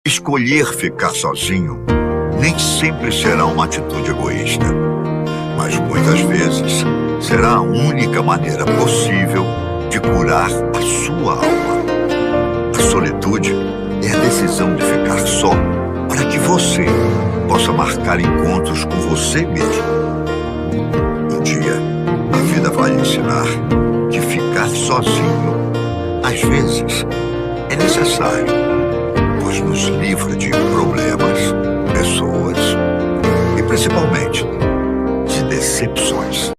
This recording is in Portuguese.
Escolher ficar sozinho nem sempre será uma atitude egoísta, mas muitas vezes será a única maneira possível de curar a sua alma. A solitude é a decisão de ficar só para que você possa marcar encontros com você mesmo. Um dia, a vida vai lhe ensinar que ficar sozinho, às vezes, é necessário, pois nos livra de problemas, pessoas e, principalmente, de decepções.